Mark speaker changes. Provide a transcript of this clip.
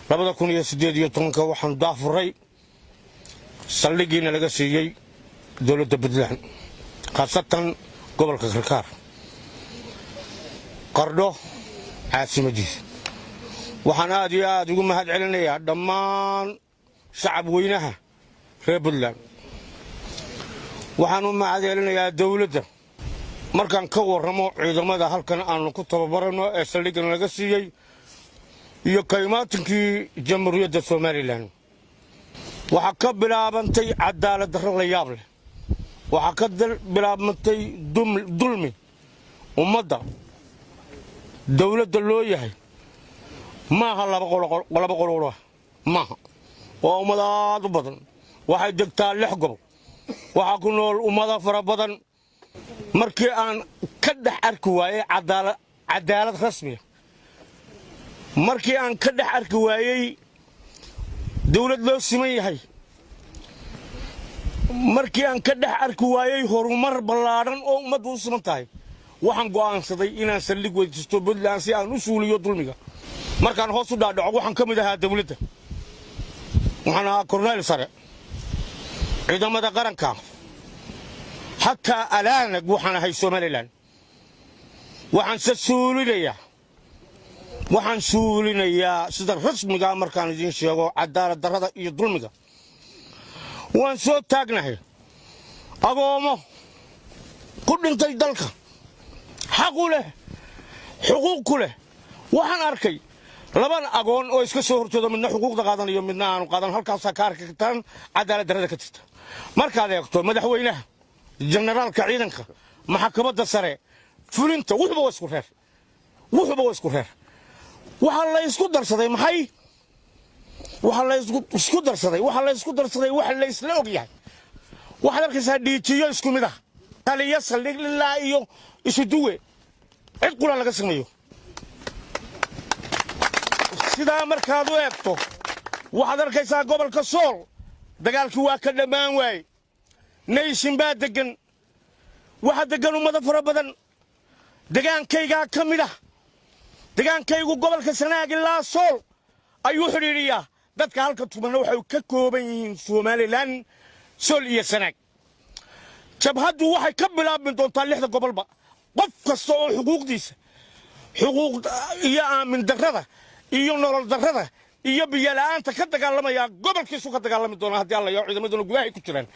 Speaker 1: 2018 waxaan daafuray saldhigiina laga siiyay dawladda Puntland khaasatan gobolka Karkaar qardho caasimadiisa waxaan aad iyo aad ugu mahad celinayaa dhammaan shacab weynaha reer Puntland waxaan u mahad celinayaa dawladda markaan ka warramo ciidamada halkan aanu ku tababarano ee saldhigan laga siiyay iyo kaymaatinkii jamhuuriyadda Soomaaliland waxa ka bilaabantay cadaalad darro la yaab leh waxa ka bilaabantay dulmi ummadda dawladda loo yahay maaha laba qolo maaha waa ummadaad u badan waxay degtaa 6 gobol waxa ku nool ummada fara badan markii aan ka dhex arki waayay cadaalad rasmi markii aan ka dhex arki waayay dawlad loo siman yahay markii aan ka dhex arki waayay horumar ballaaran oo ummaddu u siman tahay waxaan go'aansaday inaan saldhig weydiisto Puntland si aan u suuliyo dulmiga markaan hoos u dhaadhaco waxaan ka mid ahaa dawladda waxaan ahaa korneyl sare ciidamada qaranka حتى الآن waxaan ahay Soomaaliland waxaan suulinayaa sida rasmiga markaan idin sheego cadaalad darrada iyo dulmiga waan soo taagnahay agoomo ku dhintay dalka xaq u leh xuquuq u leh waxaan arkay laban agoon oo iska soo horjeedo midna xuquuqda qaadanayo midna aanu qaadan halkaas ka arkaan cadaalad darrada ka jirta markaad eegto madaxweynaha generaalka ciidanka maxkamadda sare fulinta wuxuba isku reer waxa la isku darsaday maxay waxa la isku darsaday wax la isla og yahay waxa arkaysaa dhiijiyo isku mid ah taliya saldhig ilaa iyo isu duwe cid qula laga sameeyo sida markaad u eegto waxaad arkaysaa gobolka Sool dagaalkii waa ka dhamaan waay naysin baa degan waxa degan ummad fara badan degaankayga ka mid ah degaankaygu gobolka Sanaag ilaa Sool ayuu xiriiriyaa dadka halka tuman waxay ka kooban yihiin Soomaaliland Sool iyo Sanaag jabhadu waxay ka bilaabmi doontaa 6 gobolba qof kasta oo xuquuq iyo aamin darrada iyo nolol darrada iyo biyo la'aanta ka dagaalamaya gobolkiisu ka dagaalami doona haddii alla iyo ciidamaduna gudaha ku jiraan